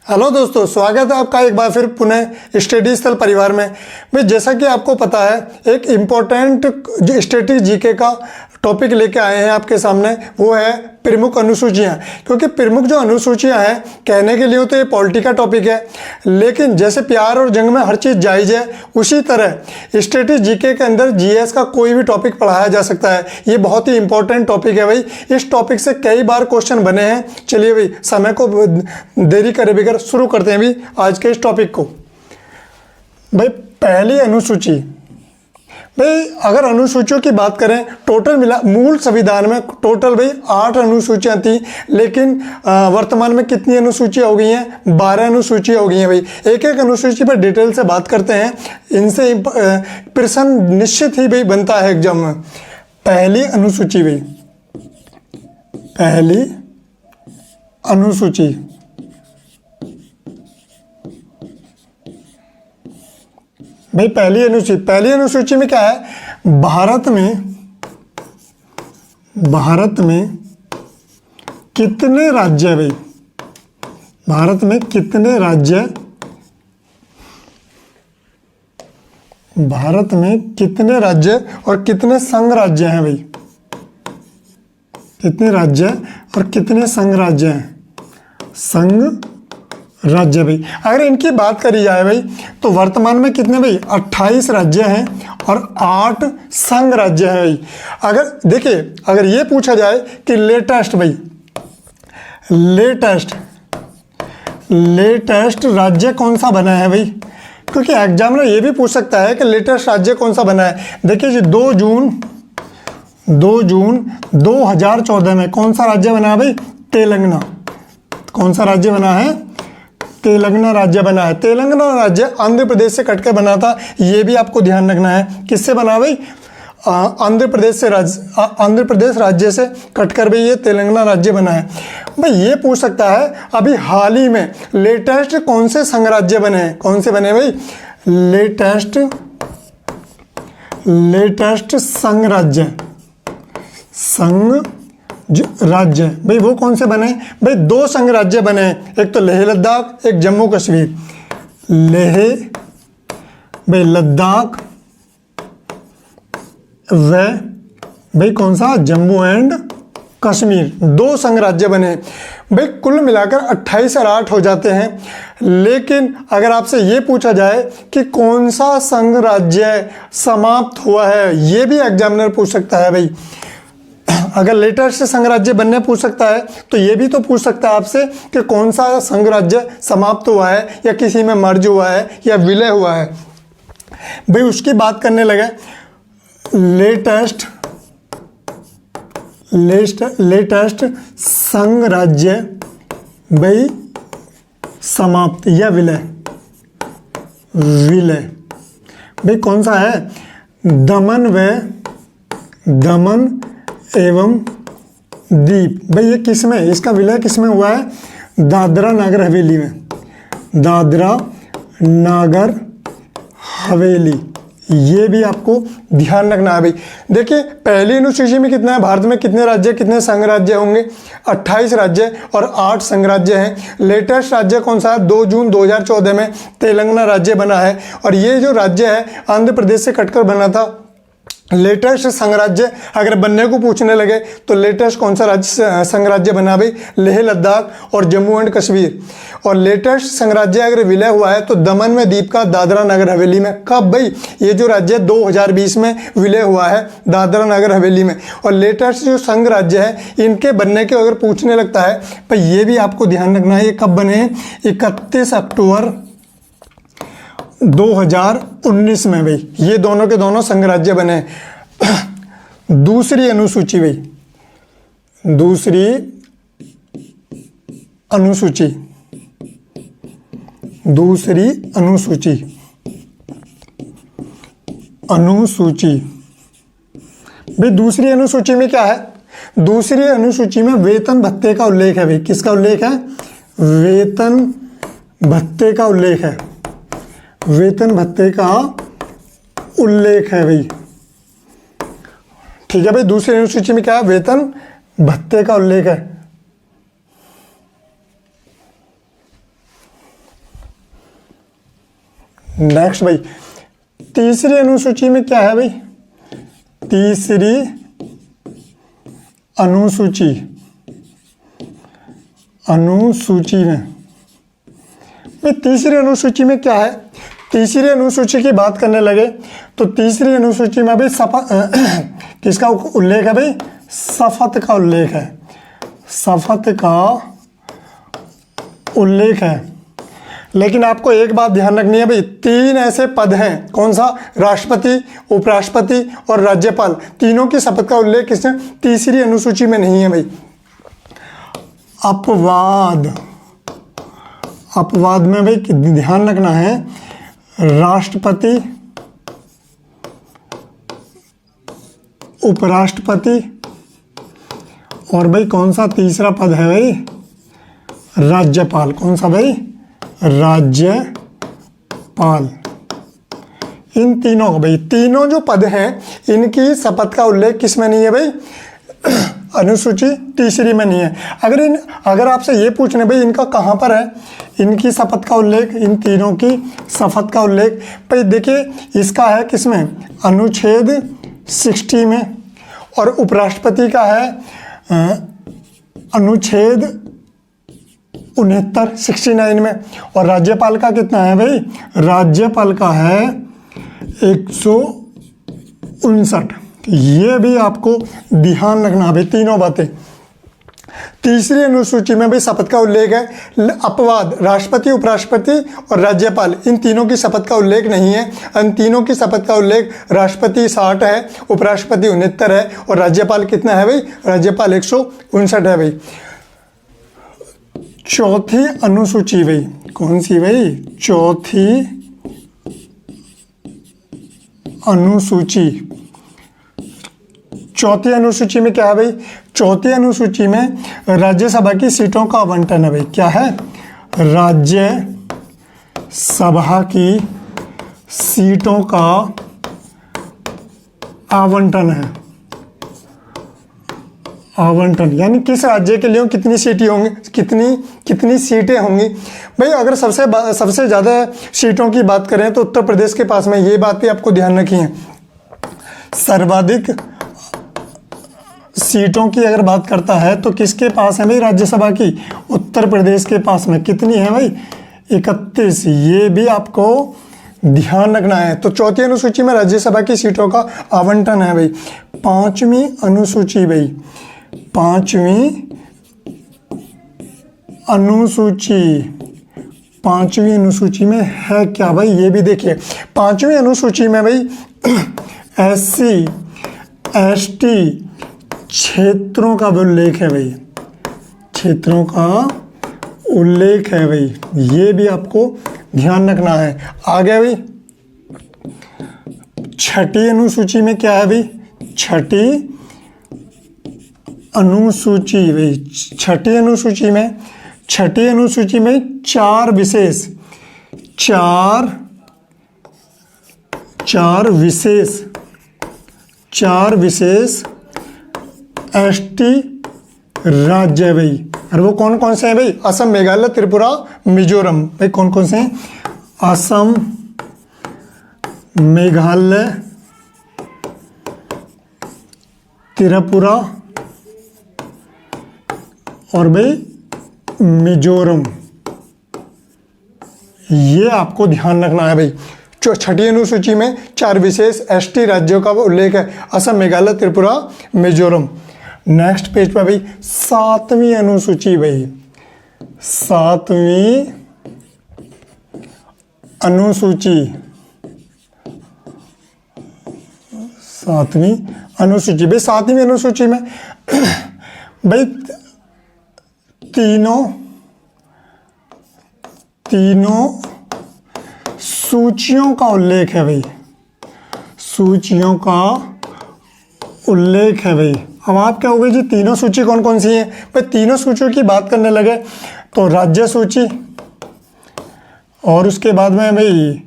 Hello दोस्तों, स्वागत है आपका एक बार फिर पुनः स्टडी स्थल परिवार में। भाई जैसा कि आपको पता है, एक इम्पोर्टेंट स्टैटिक जीके का टॉपिक लेके आए हैं आपके सामने, वो है प्रमुख अनुसूचियां। क्योंकि प्रमुख जो अनुसूचियां हैं, कहने के लिए तो ये पॉलिटी का टॉपिक है, लेकिन जैसे प्यार और जंग में हर चीज़ जायज़ है, उसी तरह स्टैटिक जीके के अंदर जीएस का कोई भी टॉपिक पढ़ाया जा सकता है। ये बहुत ही इंपॉर्टेंट टॉपिक है भाई। इस टॉपिक से कई बार क्वेश्चन बने हैं। चलिए भाई, समय को देरी करे बगैर शुरू करते हैं भी आज के इस टॉपिक को। भाई पहली अनुसूची, भाई अगर अनुसूचियों की बात करें, टोटल मिला मूल संविधान में टोटल भाई 8 अनुसूचियां थी, लेकिन वर्तमान में कितनी अनुसूचियां हो गई हैं? 12 अनुसूचियां हो गई हैं। भाई एक एक अनुसूची पर डिटेल से बात करते हैं, इनसे प्रश्न निश्चित ही भाई बनता है एग्जाम में। पहली अनुसूची, भाई पहली अनुसूची, भाई पहली अनुसूची में क्या है? भारत में कितने राज्य है? भाई भारत में कितने राज्य, भारत में कितने राज्य और कितने संघ राज्य हैं? भाई कितने राज्य और कितने संघ राज्य हैं? संघ राज्य। भाई अगर इनकी बात करी जाए भाई, तो वर्तमान में कितने भाई? 28 राज्य हैं और 8 संघ राज्य हैं। भाई अगर देखिए, अगर ये पूछा जाए कि लेटेस्ट, भाई लेटेस्ट राज्य कौन सा बना है? भाई क्योंकि एग्जामिनर ये भी पूछ सकता है कि लेटेस्ट राज्य कौन सा बना है। देखिए जी, 2 जून 2014 में कौन सा राज्य बना है? भाई तेलंगाना। कौन सा राज्य बना है? तेलंगाना राज्य बना है। तेलंगाना राज्य आंध्र प्रदेश से कटकर बना था, ये भी आपको ध्यान रखना है। किससे बना भाई? आंध्र प्रदेश राज्य से कटकर भी ये तेलंगाना राज्य बना है। भाई ये पूछ सकता है अभी हाल ही में लेटेस्ट कौन से संघ राज्य बने हैं? कौन से बने भाई? लेटेस्ट संघ राज्य, राज्य। भाई वो कौन से बने? भाई 2 संघ राज्य बने हैं, एक तो लेह लद्दाख, एक जम्मू कश्मीर। भाई लद्दाख व भाई कौन सा? जम्मू एंड कश्मीर। 2 संघ राज्य बने हैं। भाई कुल मिलाकर 28 और 8 हो जाते हैं। लेकिन अगर आपसे ये पूछा जाए कि कौन सा संघ राज्य समाप्त हुआ है, ये भी एग्जामिनर पूछ सकता है। भाई अगर लेटेस्ट संघ राज्य बनने पूछ सकता है, तो ये भी तो पूछ सकता है आपसे कि कौन सा संघ राज्य समाप्त हुआ है, या किसी में मर्ज हुआ है, या विलय हुआ है। भाई उसकी बात करने लगे, लेटेस्ट संघ राज्य भाई समाप्त या विलय भाई कौन सा है? दमन एवं दीप। भाई ये किस में, इसका विलय किस में हुआ है? दादरा नागर हवेली में। दादरा नागर हवेली, ये भी आपको ध्यान रखना है। भाई देखिए, पहली अनुसूची में कितना है? भारत में कितने राज्य, कितने संघ राज्य होंगे? 28 राज्य और 8 संघ राज्य हैं। लेटेस्ट राज्य कौन सा है? 2 जून 2014 में तेलंगाना राज्य बना है, और ये जो राज्य है आंध्र प्रदेश से कटकर बना था। लेटेस्ट संघ राज्य अगर बनने को पूछने लगे, तो लेटेस्ट कौन सा राज्य संघ राज्य बना? भाई लेह लद्दाख और जम्मू एंड कश्मीर। और लेटेस्ट संघ राज्य अगर विलय हुआ है, तो दमन में द्वीप का दादरा नगर हवेली में। कब भाई? ये जो राज्य 2020 में विलय हुआ है दादरा नगर हवेली में। और लेटेस्ट जो संघ राज्य है, इनके बनने के अगर पूछने लगता है, भाई ये भी आपको ध्यान रखना है। ये कब बने हैं? 31 अक्टूबर 2019 में। भाई ये दोनों के दोनों संघ राज्य बने। दूसरी अनुसूची, भाई दूसरी अनुसूची भाई दूसरी अनुसूची में क्या है? दूसरी अनुसूची में वेतन भत्ते का उल्लेख है। भाई किसका उल्लेख है? वेतन भत्ते का उल्लेख है। वेतन भत्ते का उल्लेख है। भाई ठीक है भाई, दूसरी अनुसूची में क्या है? वेतन भत्ते का उल्लेख है। नेक्स्ट भाई तीसरी अनुसूची में क्या है भाई, तीसरी अनुसूची, अनुसूची में भाई तीसरी अनुसूची में क्या है, तीसरी अनुसूची की बात करने लगे तो तीसरी अनुसूची में भाई किसका उल्लेख है भाई, शपथ का उल्लेख है, शपथ का उल्लेख है। लेकिन आपको एक बात ध्यान रखनी है भाई, तीन ऐसे पद हैं, कौन सा, राष्ट्रपति, उपराष्ट्रपति और राज्यपाल, तीनों की शपथ का उल्लेख किसने, तीसरी अनुसूची में नहीं है भाई। अपवाद, अपवाद में भाई ध्यान रखना है, राष्ट्रपति, उपराष्ट्रपति और भाई कौन सा तीसरा पद है भाई, राज्यपाल। कौन सा भाई, राज्यपाल। इन तीनों को भाई, तीनों जो पद हैं इनकी शपथ का उल्लेख किस में नहीं है भाई, अनुसूची तीसरी में नहीं है। अगर आपसे ये पूछने भाई इनका कहाँ पर है, इनकी शपथ का उल्लेख, इन तीनों की शपथ का उल्लेख भाई देखिए इसका है किसमें, अनुच्छेद 60 में, और उपराष्ट्रपति का है अनुच्छेद 69 में, और राज्यपाल का कितना है भाई, राज्यपाल का है 159। ये भी आपको ध्यान रखना भाई, तीनों बातें। तीसरी अनुसूची में भाई शपथ का उल्लेख है, अपवाद, राष्ट्रपति, उपराष्ट्रपति और राज्यपाल, इन तीनों की शपथ का उल्लेख नहीं है। इन तीनों की शपथ का उल्लेख राष्ट्रपति 60 है, उपराष्ट्रपति 69 है और राज्यपाल कितना है भाई, राज्यपाल 159 है भाई। चौथी अनुसूची भाई, कौन सी भाई, चौथी अनुसूची। चौथी अनुसूची में क्या है भाई, चौथी अनुसूची में राज्यसभा की सीटों का आवंटन है भाई। क्या है, राज्यसभा की सीटों का आवंटन है, आवंटन यानी किस राज्य के लिए कितनी सीटें होंगी, कितनी सीटें होंगी भाई। अगर सबसे ज़्यादा सीटों की बात करें तो उत्तर प्रदेश के पास में, ये बात भी आपको ध्यान रखनी है। सर्वाधिक सीटों की अगर बात करता है तो किसके पास है भाई, राज्यसभा की, उत्तर प्रदेश के पास में। कितनी है भाई, 31। ये भी आपको ध्यान रखना है। तो चौथी अनुसूची में राज्यसभा की सीटों का आवंटन है भाई। पांचवी अनुसूची भाई, पांचवी अनुसूची में है क्या भाई, ये भी देखिए। पांचवी अनुसूची में भाई SC ST क्षेत्रों का भी उल्लेख है भाई, क्षेत्रों का उल्लेख है भाई। ये भी आपको ध्यान रखना है। आगे भाई छठी अनुसूची में क्या है भाई, छठी अनुसूची भाई, छठी अनुसूची में चार विशेष ST राज्य है भाई। और वो कौन कौन से हैं भाई, असम, मेघालय, त्रिपुरा, मिजोरम। भाई कौन कौन से हैं, असम, मेघालय, त्रिपुरा और भाई मिजोरम। ये आपको ध्यान रखना है भाई। जो छठी अनुसूची में चार विशेष ST राज्यों का उल्लेख है, असम, मेघालय, त्रिपुरा, मिजोरम। नेक्स्ट पेज पर भाई सातवीं अनुसूची भाई, सातवीं अनुसूची, सातवीं अनुसूची भाई। सातवीं अनुसूची में भाई तीनों सूचियों का उल्लेख है भाई, सूचियों का उल्लेख है भाई। अब आप क्या होगा जी, तीनों सूची कौन कौन सी हैं भाई। तीनों सूचियों की बात करने लगे तो राज्य सूची, और उसके बाद में भाई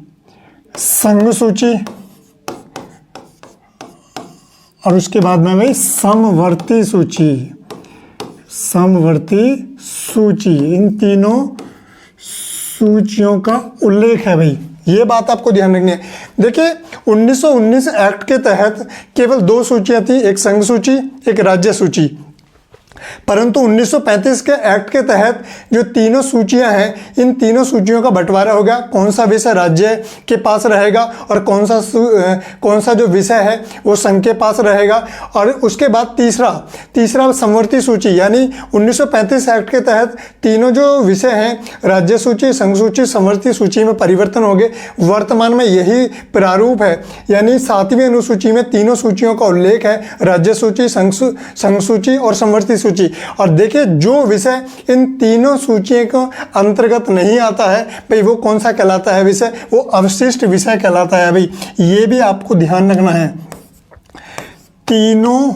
संघ सूची, और उसके बाद में भाई समवर्ती सूची, समवर्ती सूची। इन तीनों सूचियों का उल्लेख है भाई। ये बात आपको ध्यान रखनी है। देखिए 1919 एक्ट के तहत केवल 2 सूचियां थी, एक संघ सूची, एक राज्य सूची। परंतु 1935 के एक्ट के तहत जो तीनों सूचियां हैं, इन तीनों सूचियों का बंटवारा हो गया। कौन सा विषय राज्य के पास रहेगा और कौन सा जो विषय है वो संघ के पास रहेगा। और उसके बाद तीसरा समवर्ती सूची, यानी 1935 एक्ट के तहत तीनों जो विषय हैं, राज्य सूची, संघ सूची, समवर्ती सूची में परिवर्तन हो गए। वर्तमान में यही प्रारूप है, यानी 7वीं अनुसूची में तीनों सूचियों का उल्लेख है, राज्य सूची, संघ सूची और समवर्ती सूची। और देखिए जो विषय इन तीनों सूचियों के अंतर्गत नहीं आता है भाई, वो कौन सा कहलाता है विषय, वो अवशिष्ट विषय कहलाता है भाई। ये भी आपको ध्यान रखना है। तीनों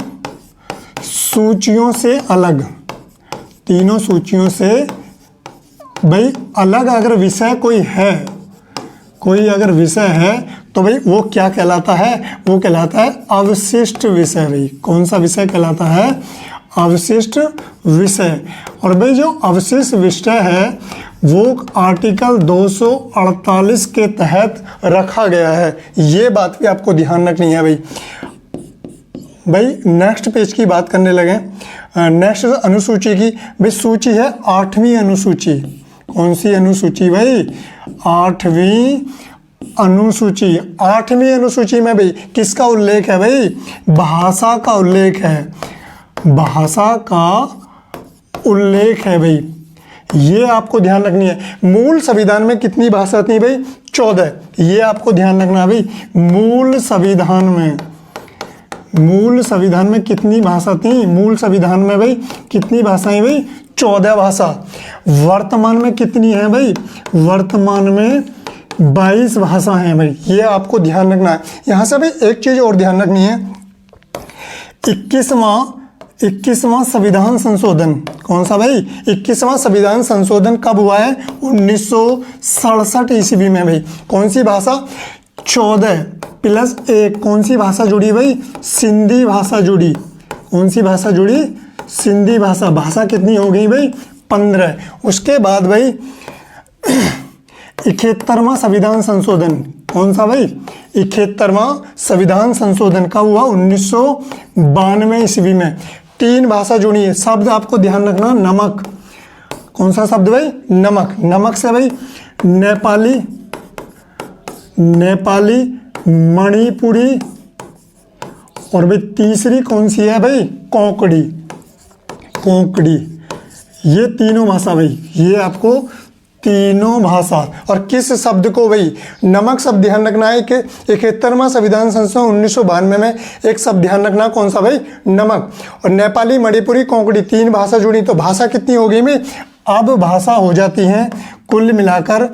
सूचियों से अलग, तीनों सूचियों से भाई अलग अगर विषय कोई अगर विषय है तो भाई वो क्या कहलाता है, वो कहलाता है अवशिष्ट विषय। भाई कौन सा विषय कहलाता है, अवशिष्ट विषय। और भाई जो अवशिष्ट विषय है वो आर्टिकल 248 के तहत रखा गया है। ये बात भी आपको ध्यान रखनी है भाई। नेक्स्ट पेज की बात करने लगे, नेक्स्ट अनुसूची की। भाई सूची है 8वीं अनुसूची। कौन सी अनुसूची भाई, 8वीं अनुसूची। 8वीं अनुसूची में भाई किसका उल्लेख है भाई, भाषा का उल्लेख है, भाषा का उल्लेख है भाई। ये आपको ध्यान रखनी है। मूल संविधान में कितनी भाषा थी भाई, 14। ये आपको ध्यान रखना है भाई। मूल संविधान में कितनी भाषा थी, मूल संविधान में भाई कितनी भाषाएं भाई, 14 भाषा। वर्तमान में कितनी है भाई, वर्तमान में 22 भाषा हैं भाई। ये आपको ध्यान रखना है। यहाँ से भाई एक चीज और ध्यान रखनी है, 21वां संविधान संशोधन। कौन सा भाई, 21वां संविधान संशोधन कब हुआ है, 1967 ईस्वी में भाई। कौन सी भाषा, 14+1 कौन सी भाषा जुड़ी भाई, सिंधी भाषा जुड़ी। कौन सी भाषा जुड़ी, सिंधी भाषा। भाषा कितनी हो गई भाई, 15। उसके बाद भाई 71वां संविधान संशोधन। कौन सा भाई, 71वां संविधान संशोधन कब हुआ, 1992 ईस्वी में। 3 भाषा जुड़ी है। शब्द आपको ध्यान रखना, नमक। कौन सा शब्द भाई, नमक। नमक से भाई नेपाली, मणिपुरी और भाई तीसरी कौन सी है भाई, कोंकणी। ये तीनों भाषा भाई, ये आपको तीनों भाषा। और किस शब्द को भाई, नमक शब्द ध्यान रखना है कि 71वां संविधान संशोधन 1992 में एक शब्द ध्यान रखना, कौन सा भाई, नमक। और नेपाली, मणिपुरी, कोंकणी 3 भाषा जुड़ी। तो भाषा कितनी हो गई में, अब भाषा हो जाती हैं कुल मिलाकर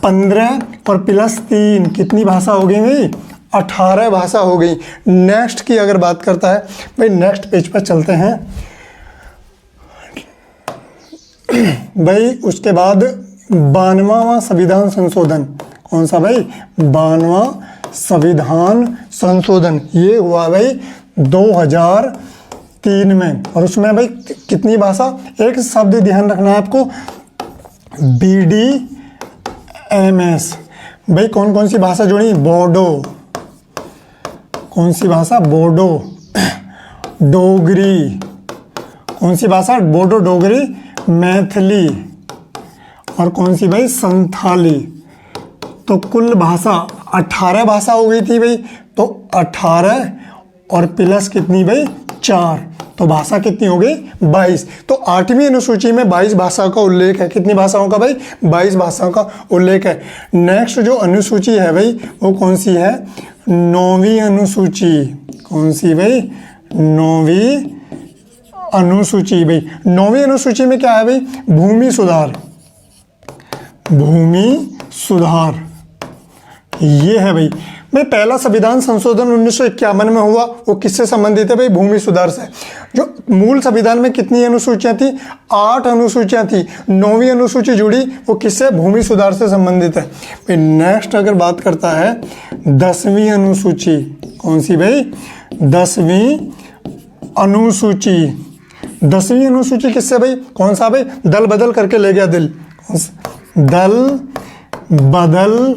15 और +3 कितनी भाषा हो गई भाई, 18 भाषा हो गई। नेक्स्ट की अगर बात करता है भाई, नेक्स्ट पेज पर चलते हैं भाई। उसके बाद 92वां संविधान संशोधन। कौन सा भाई, 92वां संविधान संशोधन। ये हुआ भाई 2003 में। और उसमें भाई कितनी भाषा, एक शब्द ध्यान रखना है आपको, BDMS। भाई कौन कौन सी भाषा जुड़ी, बोडो। कौन सी भाषा, बोडो, डोगरी। कौन सी भाषा, बोडो, डोगरी, मैथिली और कौन सी भाई, संथाली। तो कुल भाषा 18 भाषा हो गई थी भाई। तो 18 और प्लस कितनी भाई, 4, तो भाषा कितनी हो गई, 22। तो 8वीं अनुसूची में 22 भाषा का उल्लेख है। कितनी भाषाओं का भाई, 22 भाषाओं का उल्लेख है। नेक्स्ट जो अनुसूची है भाई, वो कौन सी है, 9वीं अनुसूची। कौन सी भाई, 9वीं अनुसूची भाई। 9वीं अनुसूची में क्या है भाई, भूमि सुधार। ये है भाई। पहला संविधान संशोधन 1951 में हुआ, वो किससे संबंधित है भाई, भूमि सुधार से। जो मूल संविधान में कितनी अनुसूचियां थी, 8 अनुसूचियां थी। 9वीं अनुसूची जुड़ी, वो किससे, भूमि सुधार से संबंधित है भाई। नेक्स्ट अगर बात करता है 10वीं अनुसूची। कौन सी भाई, 10वीं अनुसूची। 10वीं अनुसूची किससे भाई, कौन सा भाई, दल बदल करके ले गया दिल। दल बदल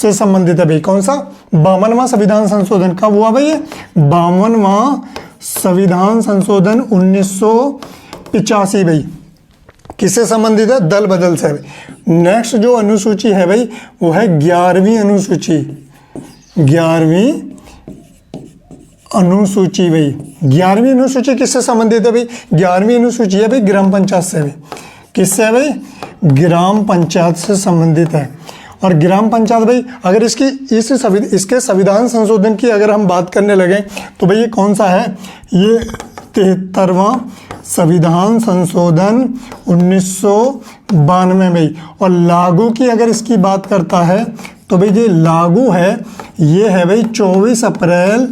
से संबंधित है भाई। कौन सा? 52वां संविधान संशोधन कब हुआ भाई? 52वां संविधान संशोधन 1985 भाई। किससे संबंधित है? दल बदल से भाई। नेक्स्ट जो अनुसूची है भाई वो है 11वीं अनुसूची। 11वीं अनुसूची भाई। 11वीं अनुसूची किससे संबंधित है भाई? 11वीं अनुसूची है भाई ग्राम पंचायत से भाई। किससे है भाई? ग्राम पंचायत से संबंधित है। और ग्राम पंचायत भाई अगर इसके संविधान संशोधन की अगर हम बात करने लगे तो भाई ये कौन सा है? ये 73वां संविधान संशोधन 1992 भाई। और लागू की अगर इसकी बात करता है तो भाई ये लागू है, ये है भाई 24 अप्रैल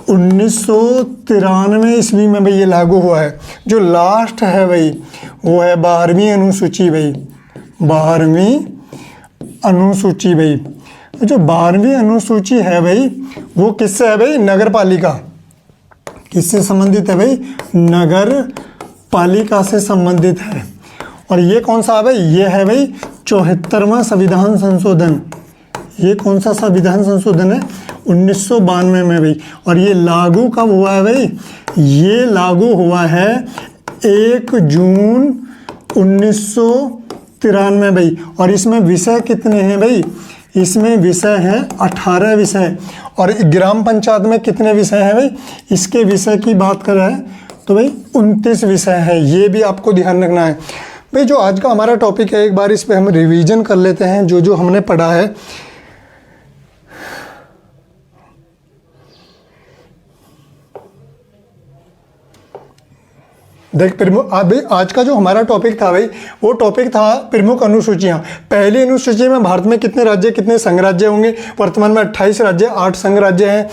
1993 ईस्वी में भाई ये लागू हुआ है। जो लास्ट है भाई वो है 12वीं अनुसूची भाई। 12वीं अनुसूची भाई। जो 12वीं अनुसूची है भाई वो किससे है भाई? नगर पालिका। किससे संबंधित है भाई? नगर पालिका से संबंधित है। और ये कौन सा है भाई? ये है भाई 74वां संविधान संशोधन। ये कौन सा संविधान संशोधन है? 1992 में भाई। और ये लागू कब हुआ है भाई? ये लागू हुआ है 1 जून 1993 भाई। और इसमें विषय कितने हैं भाई? इसमें विषय हैं 18 विषय। और ग्राम पंचायत में कितने विषय हैं भाई? इसके विषय की बात कर रहे हैं तो भाई 29 विषय है। ये भी आपको ध्यान रखना है भाई। जो आज का हमारा टॉपिक है एक बार इस पे हम रिवीजन कर लेते हैं जो जो हमने पढ़ा है। देख प्रमुख भाई आज का जो हमारा टॉपिक था भाई वो टॉपिक था प्रमुख अनुसूचियां। पहली अनुसूची में भारत में कितने राज्य कितने संघ राज्य होंगे? वर्तमान में 28 राज्य 8 संघ राज्य हैं।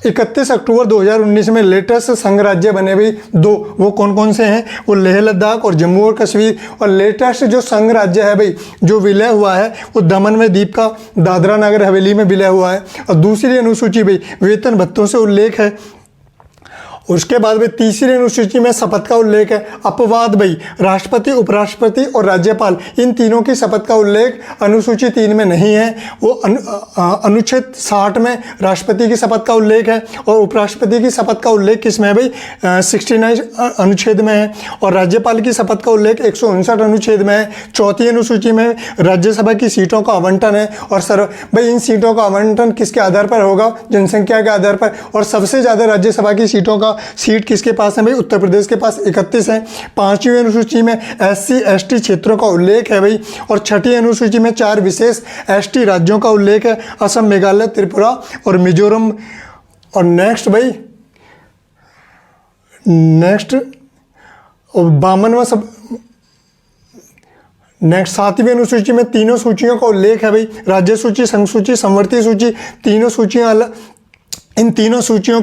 31 अक्टूबर 2019 में लेटेस्ट संघ राज्य बने भाई 2। वो कौन कौन से हैं? वो लेह लद्दाख और जम्मू और कश्मीर। और लेटेस्ट जो संघ राज्य है भाई जो विलय हुआ है वो दमन में द्वीप का दादरा नगर हवेली में विलय हुआ है। और दूसरी अनुसूची भाई वेतन भत्तों से उल्लेख है। उसके बाद भाई तीसरी अनुसूची में शपथ का उल्लेख है। अपवाद भाई राष्ट्रपति उपराष्ट्रपति और राज्यपाल इन तीनों की शपथ का उल्लेख अनुसूची 3 में नहीं है। वो अनुच्छेद 60 में राष्ट्रपति की शपथ का उल्लेख है। और उपराष्ट्रपति की शपथ का उल्लेख किस में है भाई? 69 अनुच्छेद में है। और राज्यपाल की शपथ का उल्लेख 159 अनुच्छेद में है। चौथी अनुसूची में राज्यसभा की सीटों का आवंटन है। और भाई इन सीटों का आवंटन किसके आधार पर होगा? जनसंख्या के आधार पर। और सबसे ज़्यादा राज्यसभा की सीटों का सीट किसके पास है भाई? उत्तर प्रदेश के पास 31 है। 5वीं अनुसूची में SC ST क्षेत्रों का उल्लेख है भाई। और 6ठी अनुसूची में 4 विशेष ST राज्यों का उल्लेख है, असम मेघालय त्रिपुरा और मिजोरम। और नेक्स्ट भाई नेक्स्ट 7वीं अनुसूची में तीनों सूचियों का उल्लेख है भाई। राज्य सूची, संघ सूची, संवर्ती सूची, तीनों सूचियां अलग। इन तीनों सूचियों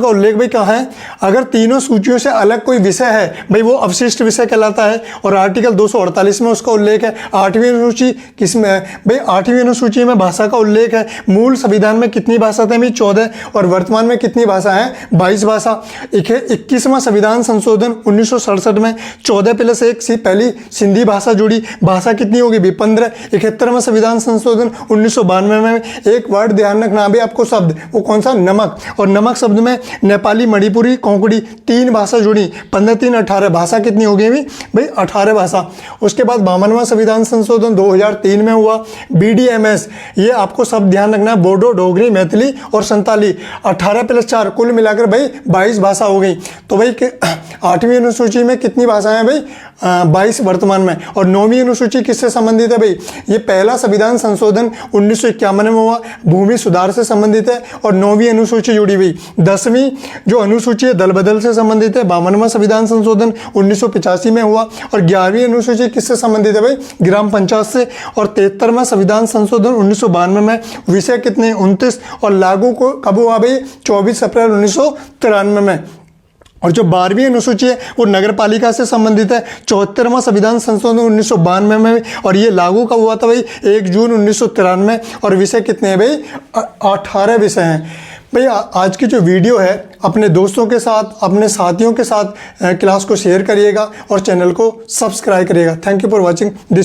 का उल्लेख भाई कहाँ है? अगर तीनों सूचियों से अलग कोई विषय है भाई वो अवशिष्ट विषय कहलाता है। और आर्टिकल 248 में उसका उल्लेख है। 8वीं अनुसूची किस में है भाई? 8वीं अनुसूची में भाषा का उल्लेख है। मूल संविधान में कितनी भाषा थे भाई? 14। और वर्तमान में कितनी भाषा है? 22 भाषा। 21वां संविधान संशोधन 1967 में 14+1 सी पहली सिंधी भाषा जुड़ी। भाषा कितनी होगी भाई? 15। 71वां संविधान संशोधन 1992 में एक वर्ड ध्यान रखना भाई आपको, शब्द वो कौन सा? नमक। और नमक शब्द में नेपाली, मणिपुरी, कोंकणी 3 भाषा जुड़ी। 15 3 18 भाषा कितनी हो गई भाई? 18 भाषा। उसके बाद 52वां संविधान संशोधन 2003 में हुआ। BDMS ये आपको सब ध्यान रखना है, बोडो, डोगरी, मैथिली और संताली। 18+4 कुल मिलाकर भाई 22 भाषा हो गई। तो भाई 8वीं अनुसूची में कितनी भाषाएं हैं भाई? 22 वर्तमान में। और 9वीं अनुसूची किससे संबंधित है भाई? ये पहला संविधान संशोधन 1951 में हुआ, भूमि सुधार से संबंधित है। और 9वीं अनुसूची जुड़ी हुई। 10वीं जो अनुसूची है दल बदल से संबंधित है, 52वां संविधान संशोधन 1985 में हुआ। और 11वीं अनुसूची किससे संबंधित है भाई? ग्राम पंचायत से। और 73वां संविधान संशोधन 1992 में विषय कितने? 29। और लागू को कब हुआ भाई? 24 अप्रैल 1993 में। और जो 12वीं अनुसूची है वो नगर पालिका से संबंधित है। 74वां संविधान संशोधन 1992 में। और ये लागू कब हुआ था भाई? 1 जून 1993। और विषय कितने हैं भाई? 18 विषय हैं भाई। आज की जो वीडियो है अपने दोस्तों के साथ, अपने साथियों के साथ क्लास को शेयर करिएगा और चैनल को सब्सक्राइब करिएगा। Thank you for watching this.